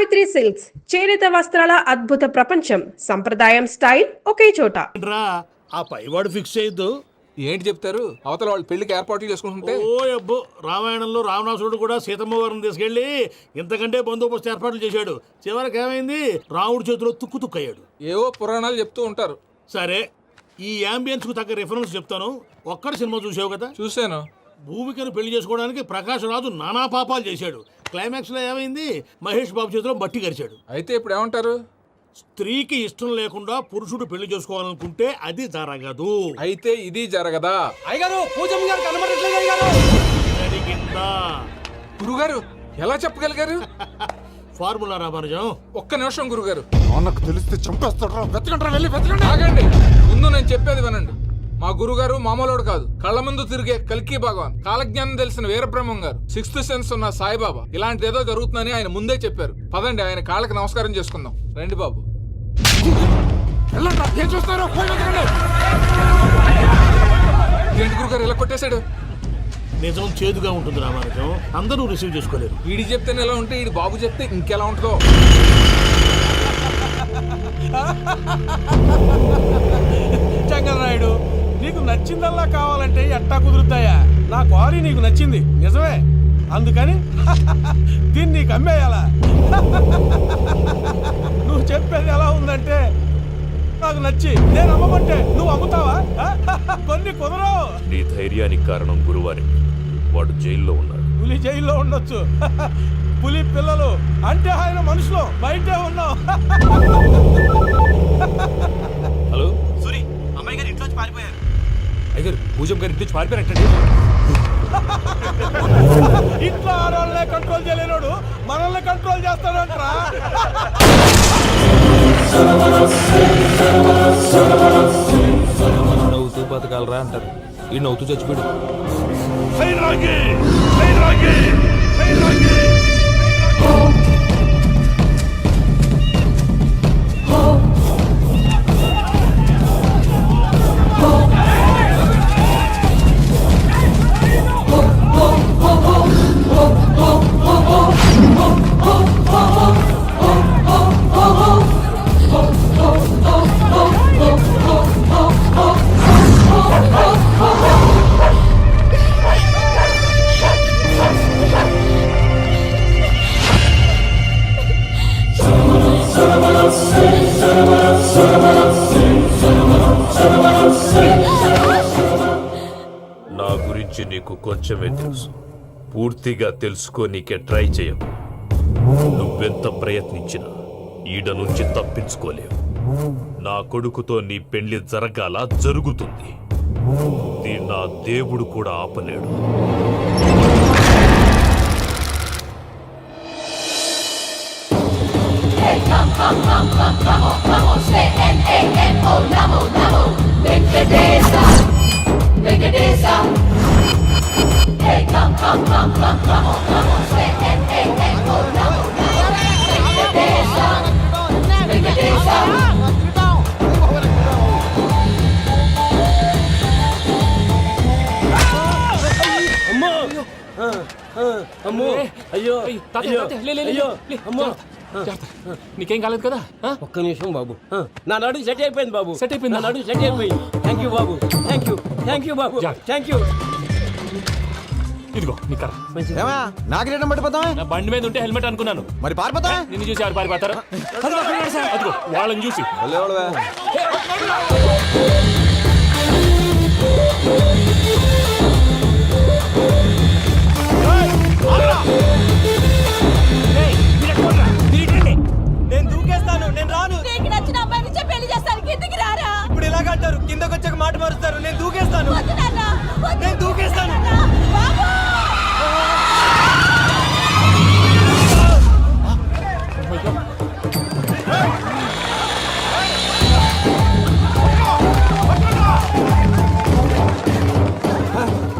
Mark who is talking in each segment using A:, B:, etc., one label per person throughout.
A: Savitri silks చేనేత వస్త్రాల అద్భుత ప్రపంచం. సంప్రదాయం స్టైల్ ఒకే చోట.
B: ఆ పైవాడు ఫిక్స్ చేయొద్దు.
C: ఏంటి చెప్తారు? అవతల వాళ్ళు పెళ్లికి ఏర్పాట్లు చేసుకుంటుంటే
B: ఓ అబ్బో, రామాయణంలో రావణాసురుడు కూడా సీతమ్మ వారిని తీసుకెళ్లి ఇంతకంటే బందోబస్తు ఏర్పాట్లు చేశాడు. చివరికి ఏమైంది? రాముడి చేతిలో తుక్కు అయ్యాడు.
C: ఏవో పురాణాలు చెప్తూ ఉంటారు.
B: సరే, ఈ యాంబియన్స్ కు తగ్గ రిఫరెన్స్ చెప్తాను. ఒక్కడ సినిమా చూసావు కదా?
C: చూశాను.
B: భూమికను పెళ్లి చేసుకోవడానికి ప్రకాష్ రాజు నానా పాపాలు చేశాడు. క్లైమాక్స్ లో ఏమైంది? మహేష్ బాబు చేతిలో బట్టి కరిచాడు.
C: అయితే ఇప్పుడు ఏమంటారు?
B: స్త్రీకి ఇష్టం లేకుండా పురుషుడు పెళ్లి చేసుకోవాలనుకుంటే అది జరగదు.
C: అయితే ఇది జరగదా?
D: అయ్యగారు పూజమ్మ గారు కనబడట్లేదు అయ్యగారు.
B: జరిగిందా?
C: గురుగారు ఎలా చెప్పగలిగారు?
B: ఫార్ములా రామానుజం.
C: ఒక్క నిమిషం గురుగారు.
E: నాకు తెలిస్తే చంపేస్తాడు. వెతకండి, వెళ్ళి వెతకండి.
C: ఆగండి, ముందు నేను చెప్పేది వినండి. మా గురుగారు మామూలుడు కాదు. కళ్ళ ముందు తిరిగే కల్కి భగవాన్, కాలజ్ఞానం తెలిసిన వీరబ్రహ్మం గారు, సిక్స్త్ సెన్స్ ఉన్న సాయిబాబా. ఇలాంటిది ఏదో జరుగుతుందని ఆయన ముందే చెప్పారు. పదండి, ఆయన కాళ్ళకి నమస్కారం చేసుకుందాం. రండి బాబు.
E: ఏం చూస్తారు?
C: ఏంటి గురుగారు ఇలా కొట్టేశాడు?
B: నిజం చేదుగా ఉంటుంది రామానుజం, అందరూ రిసీవ్ చేసుకోలేరు.
C: వీడి చెప్తేనే ఎలా ఉంటే ఈడి బాబు చెప్తే ఇంకెలా ఉంటుందో.
D: చంగలరాయుడు, నీకు నచ్చిందల్లా కావాలంటే ఎట్టా కుదురుతాయా? నా క్వారీ నీకు నచ్చింది నిజమే, అందుకని దీన్ని నీకు అమ్మేయాలా? నువ్వు చెప్పేది ఎలా ఉందంటే నాకు నచ్చి నేను అమ్మమంటే నువ్వు అమ్ముతావా? కొన్ని కుదరవు.
F: నీ ధైర్యానికి కారణం గురువారి. వాడు జైల్లో ఉన్నాడు.
D: పులి జైల్లో ఉండొచ్చు, పులి పిల్లలు అంటే ఆయన మనుషులు బయటే ఉన్నావు.
C: హలో
G: సూరి, అమ్మాయి గారు ఇంట్లోంచి పారిపోయారు.
C: అయ్యారు పూజం గారి ఇంటి పారిపోయారంటండి.
D: ఇంట్లో ఆడవాళ్ళనే కంట్రోల్ చేయలేనోడు మనల్ని కంట్రోల్ చేస్తాడంటరా?
C: నవ్వుతూ బతకాలరా అంటారు. ఈ నవ్వుతూ చచ్చిపోయాడు.
F: నా గురించి నీకు కొంచెమే తెలుసు. పూర్తిగా తెలుసుకోనీకే ట్రై చేయకు. నువ్వెంత ప్రయత్నించినా ఈడ నుంచి తప్పించుకోలేవు. నా కొడుకుతో నీ పెళ్లి జరగాల జరుగుతుంది. నా దేవుడు కూడా ఆపలేడు.
H: నీకేం కాలేదు కదా?
D: ఒక్క నిమిషం బాబు, నా నడు సెట్ అయిపోయింది బాబు.
H: సెట్ అయిపోయింది.
D: నా నడు సెట్ అయిపోయింది. Thank you Babu, thank you, thank you Babu, thank you.
H: ఇదిగో నీ కర్ర.
E: నాకు రేటం పట్టిపోతాం.
H: నా బండి మీద ఉంటే హెల్మెట్ అనుకున్నాను.
E: మరి పారిపోతా.
H: నిన్ను చూసి ఎవరు పారిపోతారా? అదిగో వాళ్ళని చూసి.
G: నేను దూకేస్తాను, నేను రాను.
I: నీకు నచ్చిన అమ్మాయి నుంచే పెళ్లి చేస్తాను, కిందికి రారా.
G: ఇప్పుడు ఇలాగంటారు, కిందకి వచ్చాక మాట మారుస్తారు. నేను దూకేస్తాను,
I: వద్దు నాన్న, వద్దు.
G: నేను దూకేస్తాను.
I: బాబు!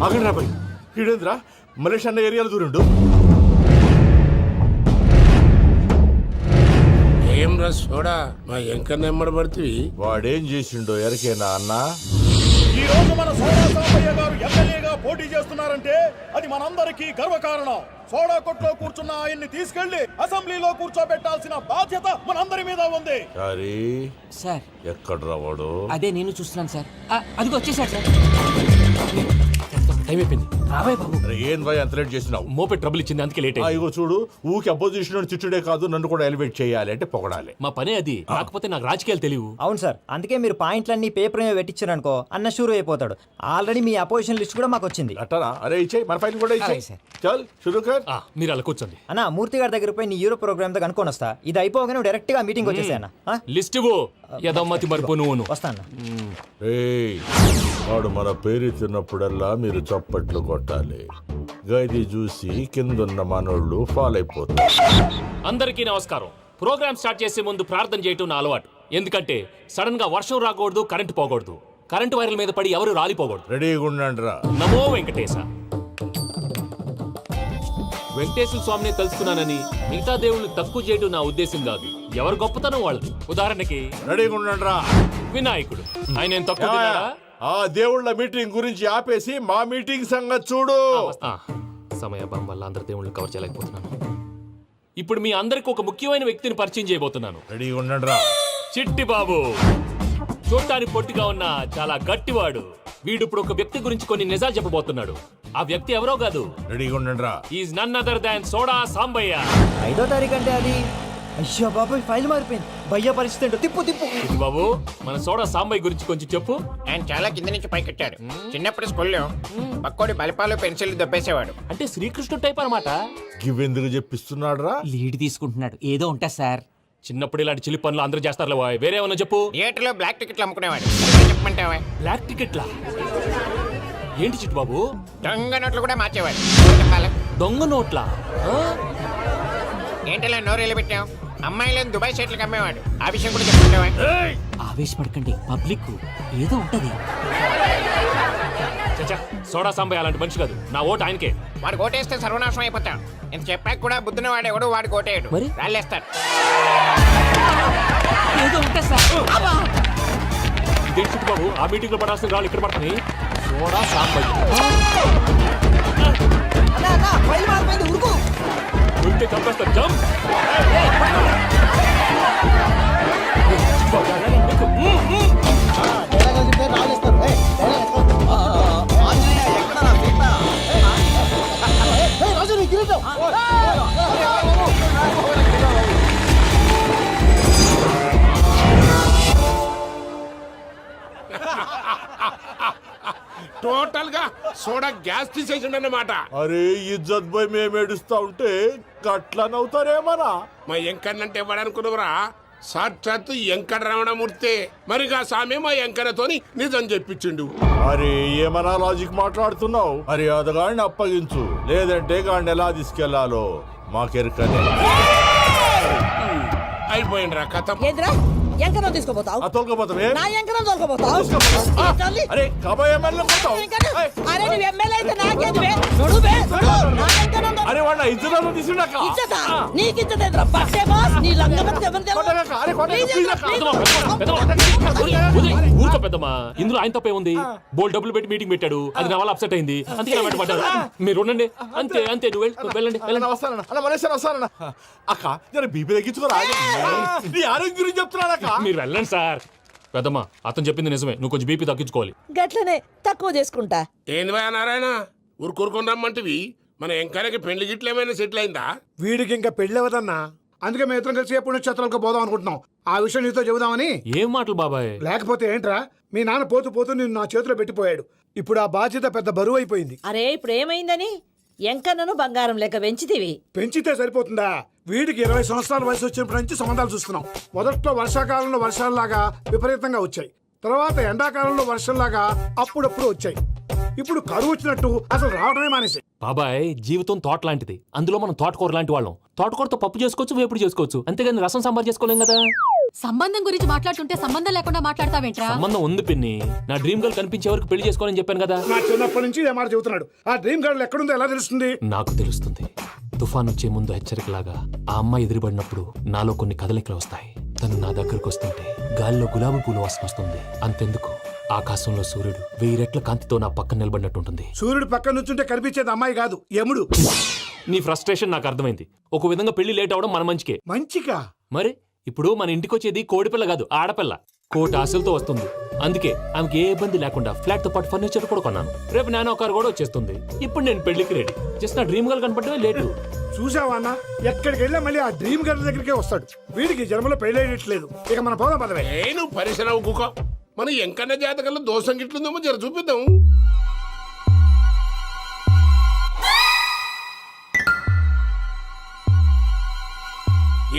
B: ఆగండి రాబాయ్, ఈడేంద్రా మలేషియా అన్న ఏరియాలో దూరిండు.
J: ఏం రా సోడా, మా ఎంకన్న ఎమ్మడబడుతుంది.
E: వాడేం చేసిండో ఎరకేనా అన్నా?
B: ఈ రోజు మన సోడా సాంబయ్య గారు ఎమ్మెల్యేగా పోటీ చేస్తున్నారంటే అది మనందరికీ గర్వకారణం. సోడా కొట్లో కూర్చున్న ఆయన్ని తీసుకెళ్లి అసెంబ్లీలో కూర్చోబెట్టాల్సిన బాధ్యత మనందరి మీద ఉంది.
F: అరే
J: సార్
F: ఎక్కడ రావాడు?
J: అదే నేను చూస్తున్నాను సార్. అదిగో వచ్చేసాడు సార్.
H: టైం అయిపోయింది.
J: రాబాయ్ బాబు.
F: అరే ఏం భయ అంత లేట్ చేసినావు?
H: మోపెట్ ట్రబుల్ ఇచ్చింది, అందుకే లేట్ అయింది.
F: ఇగో చూడు, ఊకి అపోజిషన్ తిట్టుడే కాదు, నన్ను కూడా ఎలివేట్ చేయాలి అంటే పొగడాలి.
H: మా పనే అది. కాకపోతే నాకు రాజకీయాలు తెలియవు.
J: అవును సార్, అందుకే మీరు పాయింట్లన్నీ పేపర్ మీద పెట్టించారనుకో అన్న షూర్ అయిపోతాడు. ఆల్రెడీ మీ అపోజిషన్ లిస్ట్ కూడా మాకు వచ్చింది.
F: అట్టనా? అరే ఇచ్చేయి, మన ఫైల్ కూడా ఇచ్చేయి.
J: అలాగే సార్.
F: చల్ షురూ కర్.
H: మీరు అలా కూర్చోండి.
J: అన్న మూర్తి గారి దగ్గర పోయి నీ యూరో ప్రోగ్రామ్ తో కనుక్కొని వస్తా. ఇది అయిపోగానే డైరెక్ట్ గా మీటింగ్ వచ్చేసాయన్న.
H: లిస్ట్ ఇవ్వు. యదమ్మతి మరిపో నువ్వు.
J: వస్తా అన్న.
F: ఏయ్, వాడు మన పేరు తిన్నప్పుడల్లా మీరు చప్పట్లు కొట్టాలి. గది చూసి కిందున్న మనోళ్ళు ఫాల్ అయిపోతారు.
H: అందరికీ నమస్కారం. ప్రోగ్రామ్ స్టార్ట్ చేసే ముందు ప్రార్థన చేయటం నా అలవాటు. ఎందుకంటే సడన్ గా వర్షం రాకూడదు, కరెంటు పోకూడదు, కరెంటు వైర్ల మీద పడి ఎవరు రాలిపోకూడదు.
F: రెడీగా ఉండండి రా.
H: నమో వెంకటేశ. వెంకటేశ్వర స్వామిని తెలుసుకున్నానని మిగతా దేవుళ్ళని తక్కువ చేయటం నా ఉద్దేశం కాదు. ఎవరు గొప్పతనం వాళ్ళది. ఉదాహరణకి
F: రెడీగా ఉండండి రా.
H: వినాయకుడు. ఆయన ఏం తక్కువ తిన్నాడా?
F: ఆ దేవుళ్ళ మీటింగ్ గురించి ఆపేసి మా మీటింగ్ సంగతి చూడు.
H: సమయాభావం వల్ల అందరి దేవుళ్ళని కవర్ చేయలేకపోతున్నాను. ఇప్పుడు మీ అందరికి ఒక ముఖ్యమైన వ్యక్తిని పరిచయం చేయబోతున్నాను.
F: రెడీగా ఉండండి రా.
H: చిట్టి బాబు. చూడటానికి పొట్టిగా ఉన్న చాలా గట్టివాడు. వీడు ఇప్పుడు ఒక వ్యక్తి గురించి కొన్ని నిజాలు చెప్పబోతున్నాడు. ఆ వ్యక్తి ఎవరో కాదు.
F: రెడీగా ఉండండి రా.
H: Is none other than soda Sambayya.
J: 5వ తారీఖు అంటే అది. అయ్యో బాబాయ్, ఫైల్ మారిపోయింది. భయ్య పరిస్థితి ఏంటో తిప్పు తిప్పు.
H: చిట్టి బాబు, మన సోడా సాంబయ్య గురించి కొంచెం చెప్పు.
K: ఆయన చాలా కింద నుంచి పైకెట్టాడు. చిన్నప్పుడు స్కూల్లో పక్కోడి బలిపాలు పెన్సిల్ దొబ్బేసేవాడు.
H: అంటే శ్రీకృష్ణుడు టైప్ అనమాట.
F: గివెందుకు చెప్పిస్తున్నాడు రా?
J: లీడ్ తీసుకుంటున్నాడు. ఏదో ఉంటా సార్.
H: చిన్నప్పుడు ఇలాంటి చిలి పనులు అందరూ చేస్తారులే బాయ్. వేరే ఏమన్నా చెప్పు.
K: థియేటర్లో బ్లాక్ టికెట్లు అమ్ముకునేవాడు. చెప్పమంటావా?
H: బ్లాక్ టికెట్లా? ఏంటి చిట్టు బాబు?
K: దొంగ నోట్లు కూడా మార్చేవాడు. చెప్పాలా?
H: దొంగ నోట్లా?
K: ఏంటలా నోరేళ్ళు పెట్టావు? అమ్మాయిలను దుబాయ్ షర్ట్లకు అమ్మేవాడు. ఆ విషయం కూడా చెప్పమంటావా?
J: ఆవేశపడకండి, పబ్లిక్ ఏదో ఉంటది.
H: చచ్చా, సోడా సాంబయ్య అలాంటి మనిషి కాదు. నా ఓటు ఆయనకే.
K: వాడు ఓటేస్తే సర్వనాశనం అయిపోతాడు. ఇంత చెప్పాక కూడా బుద్ధిన వాడేవాడు వాడు ఓటేయడు.
J: మరి?
K: రాళ్ళేస్తాడు.
J: ఏదో ఉంటా సార్.
H: ఇదేంటి చిట్టు బాబు, ఆ మీటింగ్ లో పడాల్సిన రాళ్ళు ఇక్కడ పడుతున్నాయి. సోడా సాంబయ్య ఉరికే చంపేస్తారు. జంప్.
D: టోటల్ గా సోడా గ్యాస్ తీసేసిండు అన్నమాట.
F: అరే ఇజ్జత్ పోయి మేము ఏడుస్తా ఉంటే గట్లా నవ్వుతారేమరా?
D: మా ఎంకన్నంటే ఎవడనుకున్నవరా? సాక్షాత్ ఎంకట రమణమూర్తి. మరిగా సామె మా ఎంకన్నతోని నిజం చెప్పించిండు.
F: అరే ఏమన్నా లాజిక్ మాట్లాడుతున్నావు? అరే అదగాడిని అప్పగించు, లేదంటే గాడిని ఎలా తీసుకెళ్లాలో మాకెరకనే.
D: అయిపోయిండ్రా కథ.
I: ఎంకరం తీసుకోపోతావు?
F: తోలుకోపోతావే?
I: నా ఎంకరం తోలుకోపోతావు?
F: అరే కాబోయే ఎమ్మెల్యే కొడతావు.
I: అరే నువ్వు ఎమ్మెల్యే అయితే నాకేది బే? నడు బే, నడు. నా ఎంకరం
F: అరే వాడిన ఇజ్జత్ తీసుకున్నాక
I: ఇచ్చతా నీకు ఇచ్చదేంద్రా? పట్టే బాస్ నీ లంగమతి ఎవరు
H: ఊరుకో పెద్దమ్మా. ఇందులో ఆయన తప్పే ఉంది. బోల్ డబ్బులు పెట్టి మీటింగ్ పెట్టాడు. అది నా వల్ల అప్సెట్ అయింది. అందుకే నా వెంట పడ్డారు. మీరు ఉండండి. అంతే అంతే. నువ్వు వెళ్ళండి వెళ్ళండి.
F: వస్తానన్నా అన్న మలేషియా వస్తానన్నా. అక్క నేను బీపీ తగ్గించుకోరా? నీ ఆరోగ్యం గురించి చెప్తున్నాను అక్క.
H: మీరు వెళ్ళండి సార్. పెద్దమ్మా, అతను చెప్పింది నిజమే. నువ్వు కొంచెం బీపీ తగ్గించుకోవాలి.
I: గట్లనే తక్కువ చేసుకుంటా.
D: ఏంది భయ నారాయణ, ఊరుకూరుకొని రమ్మంటివి? మన ఎంకన్నకి పెళ్లి గిట్లు ఏమైనా సెటిల్ అయిందా?
E: వీడికి ఇంకా పెళ్ళి అవ్వదన్నా. అందుకే మేము ఇద్దరం కలిసి పుణ్యక్షేత్రాలకు పోదాం అనుకుంటున్నాం. ఆ విషయం నీతో చెబుదామని.
H: ఏం మాటలు బాబాయ్?
E: లేకపోతే ఏంట్రా, మీ నాన్న పోతూ పోతూ నిన్ను నా చేతిలో పెట్టిపోయాడు. ఇప్పుడు ఆ బాధ్యత పెద్ద బరువు అయిపోయింది.
I: అరే ఇప్పుడు ఏమైందని? ఎంకన్నను బంగారం లెక్క పెంచితివి.
E: పెంచితే సరిపోతుందా? వీడికి 20 సంవత్సరాల వయసు వచ్చినప్పటి నుంచి సంబంధాలు చూస్తున్నాం. మొదట్లో వర్షాకాలంలో వర్షాలలాగా విపరీతంగా వచ్చాయి. తర్వాత ఎండాకాలంలో వర్షంలాగా అప్పుడప్పుడు వచ్చాయి. ఇప్పుడు కరువు వచ్చినట్టు అసలు రావడమే మానేసి.
H: బాబాయ్, జీవితం తోట లాంటిది. అందులో మనం తోటకూర లాంటి వాళ్ళం. తోటకూరతో పప్పు చేసుకోవచ్చు, వేపుడు చేసుకోవచ్చు. అంతేగాని రసం సాంబార్ చేసుకోలేం కదా.
I: సంబంధం గురించి మాట్లాడుతుంటే సంబంధం లేకుండా మాట్లాడతావేంట్రా?
H: సంబంధం ఉంది పిన్ని. నా డ్రీమ్ గర్ల్ కనిపించే వరకు పెళ్లి చేసుకోవాలని చెప్పాను కదా.
E: నా చిన్నప్పటి నుంచి ఏ మాట చెబుతున్నాడు. ఆ డ్రీమ్ గర్ల్ ఎక్కడుందో ఎలా తెలుస్తుంది?
H: నాకు తెలుస్తుంది. తుఫాన్ వచ్చే ముందు హెచ్చరికలాగా ఆ అమ్మాయి ఎదురుపడినప్పుడు నాలో కొన్ని కదలికలు వస్తాయి. తను నా దగ్గరకు వస్తుంటే గాలిలో గులాబీ పూలు వాసన వస్తుంది. అంతెందుకు, ఆకాశంలో సూర్యుడు 1000 రెట్ల కాంతితో నా పక్కన నిలబడినట్టు ఉంటుంది.
E: సూర్యుడు పక్కన నుంచుంటే కనిపించేది అమ్మాయి కాదు, యముడు.
H: నీ ఫ్రస్ట్రేషన్ నాకు అర్థమైంది. ఒక విధంగా పెళ్లి లేట్ అవడం మన మంచికే.
E: మంచిగా?
H: మరి ఇప్పుడు మన ఇంటికి వచ్చేది కోడిపిల్ల కాదు, ఆడపిల్ల. కోటి ఆశలతో వస్తుంది. అందుకే ఆమెకి ఏ ఇబ్బంది లేకుండా ఫ్లాట్ తో పాటు ఫర్నిచర్ కూడా కొన్నాను. రేపు నానో కారు కూడా వచ్చేస్తుంది. ఇప్పుడు నేను పెళ్లికి రెడీ. జస్ట్ నా డ్రీమ్ గర్ల్ కనపడమే లేటు.
E: చూసావా అన్న, ఎక్కడికి వెళ్ళా మళ్ళీ ఆ డ్రీమ్ గర్ల్ దగ్గరికే వస్తాడు. వీడికి జన్మలో పెళ్ళేయట్లేదు. ఇక మన పోదాం పదవే.
D: నేను పరిశ్రమ కుక మన ఎంకన్న జాతకంలో దోషం గిట్లుందేమో జర చూపిద్దాం.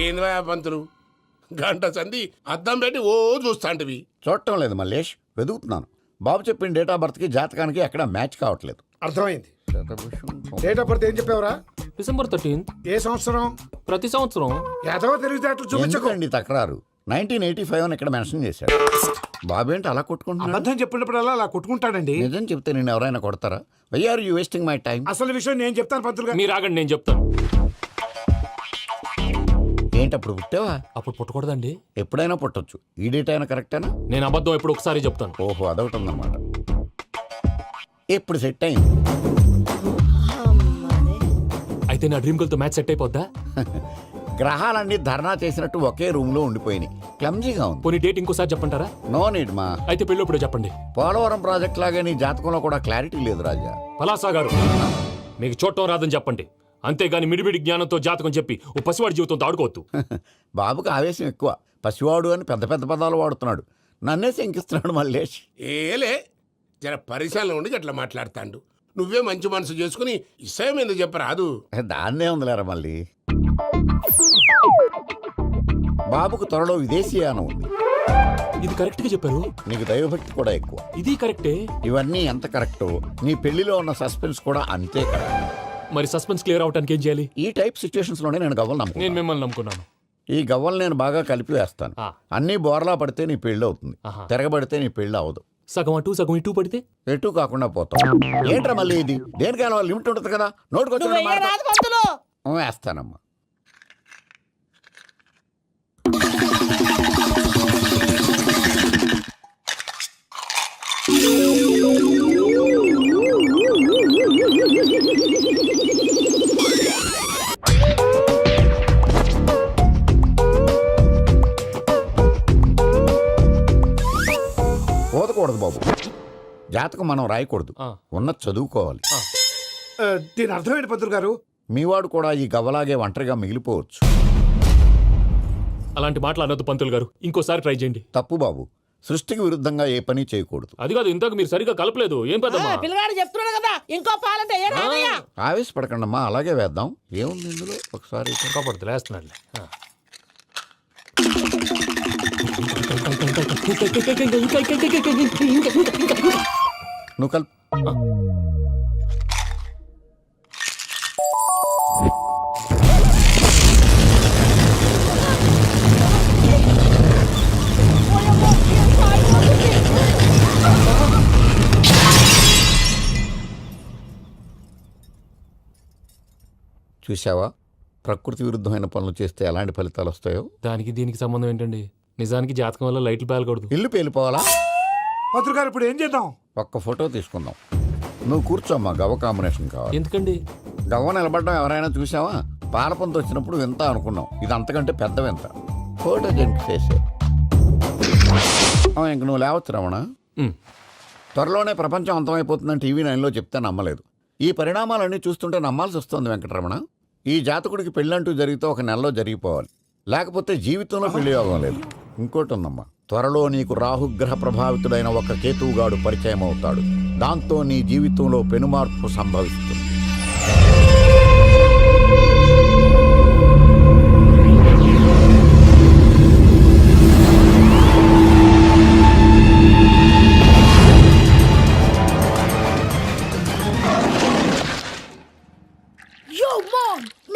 D: ఏంద్రా పంతులు, గంట సంధి అద్దం పెట్టి ఓ చూస్తాంటివి.
B: చూడటం లేదు మల్లేష్, వెతుకుతున్నాను. బాబు చెప్పిన డేట్ ఆఫ్ బర్త్ కి జాతకానికి ఎక్కడ మ్యాచ్ కావట్లేదు.
E: అర్థమైంది. డేట్ ఆఫ్ బర్త్ ఏం చెప్పావురా?
H: December 13th.
E: ఏ సంవత్సరం?
H: ప్రతి సంవత్సరం.
E: ఎదవ తెలివితే అట్లు చూపించకండి.
B: ఎందుకండి తక్రారు? 1985 అని ఇక్కడ మెన్షన్ చేశాడు. బాబు ఏంటి అలా కొట్టుకుంటున్నాడు?
E: అబద్ధం చెప్పినప్పుడల్లా అలా కొట్టుకుంటాడండి.
B: నిజం చెప్తే నేను ఎవరైనా కొడతారా? Why are you wasting my time?
E: అసలు విషయం నేను చెప్తాను పంతులు గారు.
H: మీరు ఆగండి, నేను చెప్తాను.
B: ఏంటి అప్పుడు పుట్టావా?
H: అప్పుడు పుట్టకూడదండి.
B: ఎప్పుడైనా పుట్టొచ్చు. ఈ డేట్ అయినా కరెక్టేనా?
H: నేను అబద్ధం ఎప్పుడు ఒకసారి చెప్తాను.
B: ఓహో, అదొకటి ఉందన్నమాట. ఇప్పుడు సెట్ అయింది.
H: అయితే నా డ్రీమ్ గర్ల్ తో మ్యాచ్ సెట్ అయిపోద్దా?
B: గ్రహాలన్నీ ధర్నా చేసినట్టు ఒకే రూమ్ లో ఉండిపోయినాయి. క్లమ్జీగా ఉంది.
H: పోనీ డేట్ ఇంకోసారి చెప్పంటారా?
B: నో నీడ్ మా.
H: అయితే పెళ్ళప్పుడు చెప్పండి.
B: పోలవరం ప్రాజెక్ట్ లాగే నీ జాతకంలో కూడా క్లారిటీ లేదు రాజా.
H: పలాసా గారు, మీకు చూడటం రాదని చెప్పండి. అంతేగాని మిడిమిడి జ్ఞానంతో జాతకం చెప్పి ఓ పసివాడి జీవితంతో ఆడుకోవద్దు.
B: బాబుకి ఆవేశం ఎక్కువ. పసివాడు అని పెద్ద పెద్ద పదాలు వాడుతున్నాడు. నన్నే శంకిస్తున్నాడు మల్లేష్.
D: ఏలే, జర పరిశీలన ఉండి అట్లా మాట్లాడతాండు. నువ్వే మంచి మనసు చేసుకుని ఇష్టం ఎందుకు చెప్పరాదు?
B: దాన్నే ఉందిలేరా మళ్ళీ. బాబుకు త్వరలో విదేశీయానం ఉంది.
H: ఇది కరెక్ట్ గా చెప్పారు.
B: నీకు దైవభక్తి కూడా ఎక్కువ.
H: ఇది కరెక్టే.
B: ఇవన్నీ ఎంత కరెక్టో నీ పెళ్లిలో ఉన్న సస్పెన్స్ కూడా అంతే కరెక్ట్.
H: మరి సస్పెన్స్ క్లియర్ అవడానికి ఏం చేయాలి?
B: ఈ టైప్ సిచ్యువేషన్స్ లోనే నేను గవ్వలు నమ్ముకున్నాను.
H: నేను మిమ్మల్ని నమ్ముకున్నాను.
B: ఈ గవ్వలు నేను బాగా కలిపి వేస్తాను. అన్నీ బోర్లా పడితే నీ పెళ్లి అవుతుంది. తిరగబడితే నీ పెళ్లి అవదు.
H: సగం అటు సగం ఇటు పడితే
B: ఎటు కాకుండా పోతాం. ఏంట్రా మళ్ళీ ఇది? దేనికైనా లిమిట్ ఉంటుంది కదా. నోటుకొచ్చి వేస్తానమ్మా. పోదకూడదు బాబు. జాతకం మనం రాయకూడదు, ఉన్నది చదువుకోవాలి.
E: దీని అర్థమైంది పంతులు గారు.
B: మీవాడు కూడా ఈ గవ్వలాగే ఒంటరిగా మిగిలిపోవచ్చు.
H: అలాంటి మాటలు అనొద్దు పంతులు గారు. ఇంకోసారి ట్రై చేయండి.
B: తప్పు బాబు. సృష్టికి విరుద్ధంగా ఏ పని చేయకూడదు.
H: అది కాదు, ఇంతకు మీరు సరిగా కలపలేదు. ఏం పెద్దమ్మా?
I: పిల్లగాడు చెప్తున్నాడు కదా, ఇంకో పాలంటే ఏ రాదయ్యా.
B: ఆవేశపడకండమ్మా, అలాగే వేద్దాం. ఏముంది ఇందులో? ఒకసారి
H: కాపాడుతు లేస్తున్నాడు.
B: నువ్వు కల్. చూసావా, ప్రకృతి విరుద్ధమైన పనులు చేస్తే ఎలాంటి ఫలితాలు వస్తాయో.
H: దానికి దీనికి సంబంధం ఏంటండి? నిజానికి జాతకం వల్ల లైట్లు పేలకూడదు.
B: ఇల్లు పేలిపోవాలా?
E: పంతులు గారు ఇప్పుడు ఏం చేద్దాం?
B: ఒక్క ఫోటో తీసుకుందాం. నువ్వు కూర్చోమ్మా, గవ్వ కాంబినేషన్ కావాలి.
H: ఎందుకండి?
B: గవ్వ నిలబడడం ఎవరైనా చూసావా? పాలపంత వచ్చినప్పుడు వింత అనుకున్నాం. ఇది అంతకంటే పెద్ద వింత. ఫోటో జంక్ చేసే ఇంక నువ్వు లేవచ్చు రమణ. త్వరలోనే ప్రపంచం అంతమైపోతుందని టీవీ 9లో చెప్తే నమ్మలేదు. ఈ పరిణామాలన్నీ చూస్తుంటే నమ్మాల్సి వస్తుంది వెంకటరమణ. ఈ జాతకుడికి పెళ్ళంటూ జరిగితే 1 నెలలో జరిగిపోవాలి. లేకపోతే జీవితంలో పెళ్లి యోగం లేదు. ఇంకోటి ఉందమ్మా, త్వరలో నీకు రాహుగ్రహ ప్రభావితుడైన ఒక కేతువుగాడు పరిచయం అవుతాడు. దాంతో నీ జీవితంలో పెనుమార్పు సంభవిస్తుంది.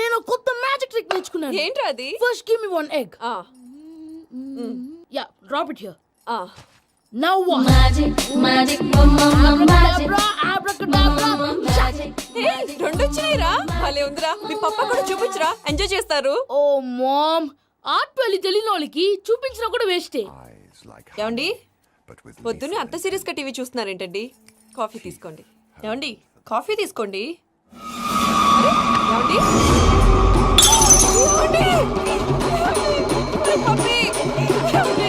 I: నేను కొత్త మ్యాజిక్ ట్రిక్ నేర్చుకున్నాను.
A: ఏంట్రా అది?
I: First give me 1 egg. Yeah, drop it here. Now what? Magic అబ్రాకడబ్రా, అబ్రాకడబ్రా.
A: రెండు వచ్చినాయిరా. భలే ఉందిరా. మీ పప్ప కూడా చూపించరా, ఎంజాయ్ చేస్తారు.
I: ఓ మామ్, ఆర్ట్ వెళ్ళి తెలియని వాళ్ళకి చూపించినా కూడా వేస్టే.
A: ఏమండి, పొద్దున్నే అంత సీరియస్ గా టీవీ చూస్తున్నారేంటండి? కాఫీ తీసుకోండి. ఏమండి కాఫీ తీసుకోండి. అరే, ఏమండి? ఏమండి? కాఫీ! ఏమండి? ఏమండి?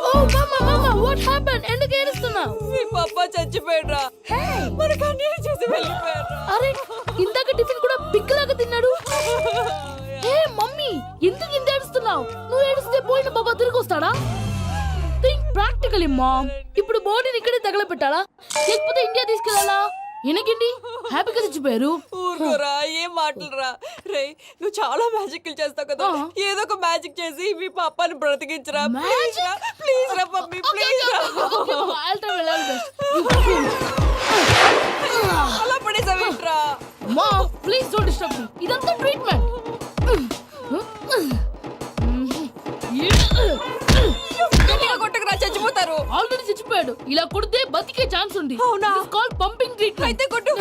I: Oh, mama, what happened? ఎందుకు ఏడుస్తున్నావు?
A: మీ పప్ప చచ్చిపోయాడ్రా. మనకు అన్యాయం చేసి వెళ్ళిపోయాడ్రా.
I: అరే ఇందాక టిఫిన్ కూడా పిక్కలాగా తిన్నాడు. హే మమ్మీ, ఎందుకు ఇంత ఏడుస్తున్నావు? నువ్వు ఏడిస్తే పోయిన బాబా తిరిగి వస్తాడా? Think practically mom. ఇప్పుడు బాడీని ఇక్కడే తగలబెట్టాలా లేకపోతే ఇండియా తీసుకెళ్ళాలా? ఎనకండి హ్యాపీగా చచ్చిపోయారు.
A: ఊరుకోరా, ఏం మాటలురా. రే, నువ్వు చాలా మ్యాజిక్లు చేస్తావు కదా, ఏదో ఒక మ్యాజిక్ చేసి మీ పాపాని బ్రతికించరా. ప్లీజ్ రా మమ్మీ, ప్లీజ్ రా. అలా పడేసావేంట్రా?
I: Mom please don't disturb me. ఇదంతా ట్రీట్మెంట్.
A: గట్టిగా కొట్టకురా, చచ్చిపోతారు.
I: ఆల్రెడీ చచ్చిపోయాడు. ఇలా కొడితే బతికే ఛాన్స్ ఉంది.
A: అవునా?
I: Call pumping treatment.
A: అయితే కొట్టు.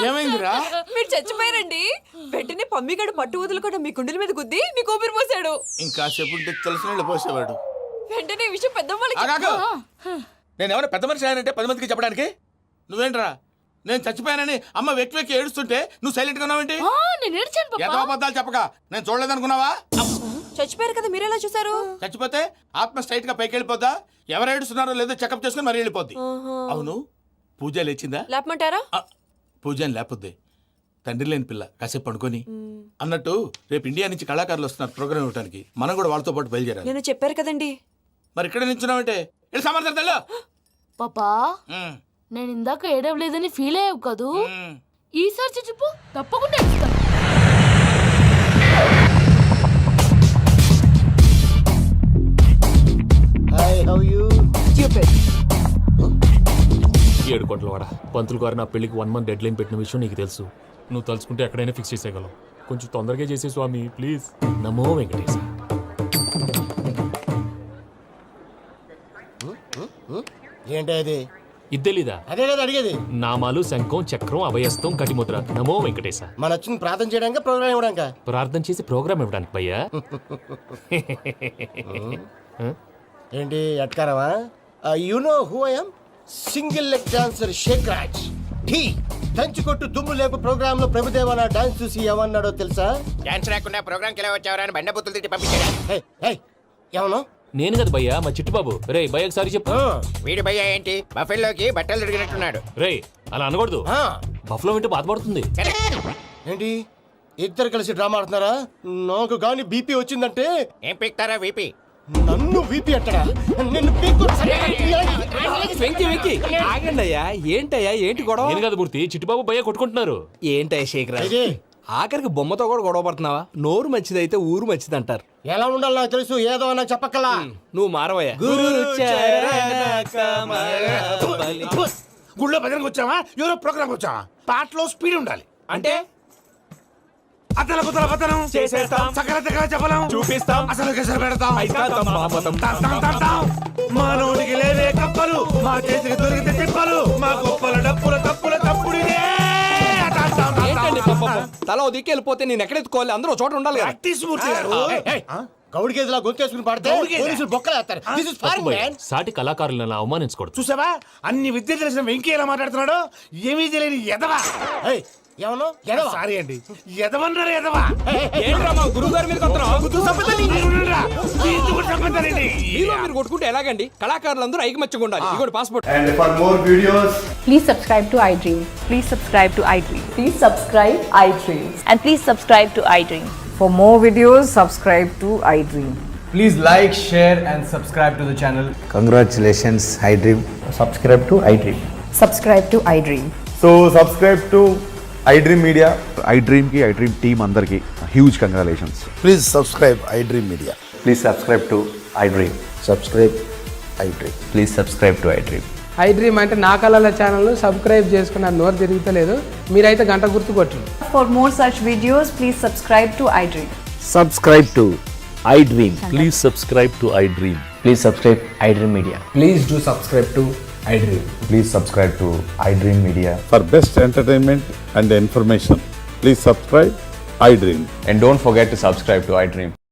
D: ఏమైందిరా?
A: మీరు చచ్చిపోయారండి. వెంటనే పమ్మిగాడు పట్టు వదులుకుండా మీ గుండెల మీద గుద్ది మీకు ఊపిరి పోసాడు.
F: ఇంకా చెప్పుంటే తెలిసిన పోసేవాడు.
A: వెంటనే ఈ విషయం పెద్దవాళ్ళకి
F: నేను ఎవరైనా పెద్ద మనిషి ఆయనంటే 10 మందికి చెప్పడానికి నువ్వేంట్రా? నేను చచ్చిపోయానని అమ్మ వెక్కి వెక్కి ఏడుస్తుంటే నువ్వు సైలెంట్ గా ఉన్నావేంటి?
I: నేను ఏడ్చాను పాపా.
F: ఏదో అబద్ధాలు చెప్పక నేను చూడలేదనుకున్నావా?
A: చచ్చిపోయారు కదా, మీరెలా చూసారు?
F: చచ్చిపోతే ఆత్మ స్ట్రైట్ గా పైకి వెళ్ళిపోద్దా? ఎవరు ఏడుస్తున్నారో లేదో చెకప్ చేసుకుని మరీ వెళ్ళిపోద్ది. అవును, పూజ లేచిందా?
A: లేపమంటారా?
F: పూజ అని లేకపోద్ది. తండ్రి లేని పిల్ల కాసేపు పడుకొని. అన్నట్టు రేపు ఇండియా నుంచి కళాకారులు వస్తున్నారు ప్రోగ్రామ్ ఇవ్వడానికి. మనం కూడా వాళ్ళతో పాటు బయలుదేరాలి.
A: నేను చెప్పారు కదండి.
F: మరి ఇక్కడ నిల్చున్నావంటే వెళ్ళి సమర్థతల్లో.
I: పాపా నేను ఇందాక ఏడవలేదని ఫీల్ అయ్యావు కదూ? ఈసారి చచ్చిపో, తప్పకుండా ఏడుస్తాను.
H: ఏడు కోట్ల వాడ పంతులు గారు నా పెళ్లికి 1 month డెడ్ లైన్ పెట్టిన విషయం నీకు తెలుసు. నువ్వు తలుచుకుంటే ఎక్కడైనా ఫిక్స్ చేసేయగలవు. కొంచెం తొందరగా చేసే స్వామి ప్లీజ్. నమో వెంకటేశ.
G: ఏంటి అది?
H: ఇద్దెలీదా?
G: అదే కదా అడిగేది.
H: నామాలు శంఖం చక్రం అభయస్తం కటిముద్ర. నమో వెంకటేశ.
G: మన వచ్చింది ప్రార్థన చేయడానికి ప్రోగ్రామ్ ఇవ్వడానికి.
H: ప్రార్థన చేసి ప్రోగ్రామ్ ఇవ్వడానికి భయ్యా.
G: ఏంటి ఎట్కారమా? You know who I am? Single leg dancer Shaik Raj. టీ దంచుకొట్టు దుమ్ము లేపు ప్రోగ్రామ్ లో ప్రభుదేవ నా డాన్స్ చూసి ఏమన్నాడో తెలుసా?
K: డాన్స్ రాకుండా ప్రోగ్రామ్కి ఎలా వచ్చావరా అని బండ బుద్ధులు తిట్టి పంపించాడు.
G: ఏమను?
H: నేను కదా భయ్యా, మా చిట్టుబాబు. రే భయ్య ఒకసారి చెప్పు.
K: వీడి భయ్య ఏంటి బఫెల్లోకి బట్టలు తిరిగినట్టున్నాడు.
H: రే అలా అనకూడదు. బఫ్లో వింటే బాధపడుతుంది.
G: ఏంటి ఇద్దరు కలిసి డ్రామా ఆడుతున్నారా? నాకు గాని బీపీ వచ్చిందంటే
K: ఏం పీక్తారా వీపీ?
G: నన్ను వీపీ అట్టడా? నిన్ను పీక్కు.
L: వెంకీ వెంకీ ఆగండి అయ్యా. ఏంటయ్యా ఏంటి గొడవ?
H: నేను కదా మూర్తి, చిట్టుబాబు భయ్య కొట్టుకుంటున్నారు.
L: ఏంటయ్యా శేఖర్, ఆఖరికి బొమ్మతో కూడా గొడవ పడుతున్నావా? నోరు మంచిదైతే ఊరు మంచిది అంటారు.
G: ఎలా ఉండాలి నాకు తెలుసు, ఏదో నాకు చెప్పక్కలా.
L: నువ్వు మారవయ్యా.
E: గుళ్ళో భజనకు వచ్చావా? ఎవరో ప్రోగ్రామ్ వచ్చావా? పాటలో స్పీడ్ ఉండాలి.
L: అంటే
E: అతల కుతల పతనం
L: చేసేస్తాం,
E: సకల దగ్గర చెప్పలేం,
L: చూపిస్తాం,
E: అసలు గసలు పెడతాం.
L: అయితాం, బాపతం.
E: మానవుడికి లేవే కప్పలు, మా చేతికి దొరికితే తిప్పలు, మా గొప్పల డప్పుల తప్పుల తప్పుడిదే.
L: ఏంటండి పాపం? తల ఓ దిక్కు వెళ్ళిపోతే నేను ఎక్కడెత్తుకోవాలి? అందరూ చోట ఉండాలి కదా.
E: ప్రాక్టీస్ మూర్తి గారు.
G: గౌడి గేదెలా గొంతేసుకుని పాడితే పోలీసులు బొక్కలేస్తారు. This is foreign, man.
H: సాటి కళాకారులను అవమానించకూడదు.
E: చూసావా అన్ని విద్య తెలిసిన వెంకీ ఎలా మాట్లాడుతున్నాడు? ఏమీ తెలియని ఎదవా.
G: ఏమను? ఎదవా?
E: సారీ అండి, ఎదవన్నారు ఎదవా.
L: ఏంట్రా మా గురువు గారి మీద మీలో మీరు కొట్టుకుంటే ఎలాగండి? కళాకారులందరూ ఐకమత్యంగా ఉండాలి. ఇదిగోండి passport.
M: And for more videos,
N: please subscribe to iDream. Please subscribe to iDream. Please subscribe iDream. And please subscribe to iDream. For more videos, subscribe to iDream.
M: please like, share and subscribe to the channel.
O: Congratulations, iDream.
M: Subscribe to iDream.
N: Subscribe to iDream.
O: So subscribe to iDream Media. iDream ki iDream team andarki huge congratulations.
F: Please subscribe iDream Media.
O: Please subscribe to iDream.
F: Subscribe iDream.
O: Please subscribe to iDream.
L: iDream అంటే నా కళల channel subscribe చేసుకున్న నోరు తిరుగుతలేదు. మీరైతే గంట గుర్తు కొట్టండి.
N: For more such videos, please subscribe to iDream.
O: Subscribe to iDream. Please subscribe to iDream.
M: Please subscribe iDream Media. Please do subscribe to iDream. Please subscribe to iDream Media.
F: For best entertainment and information, please subscribe iDream.
M: And don't forget to subscribe to iDream.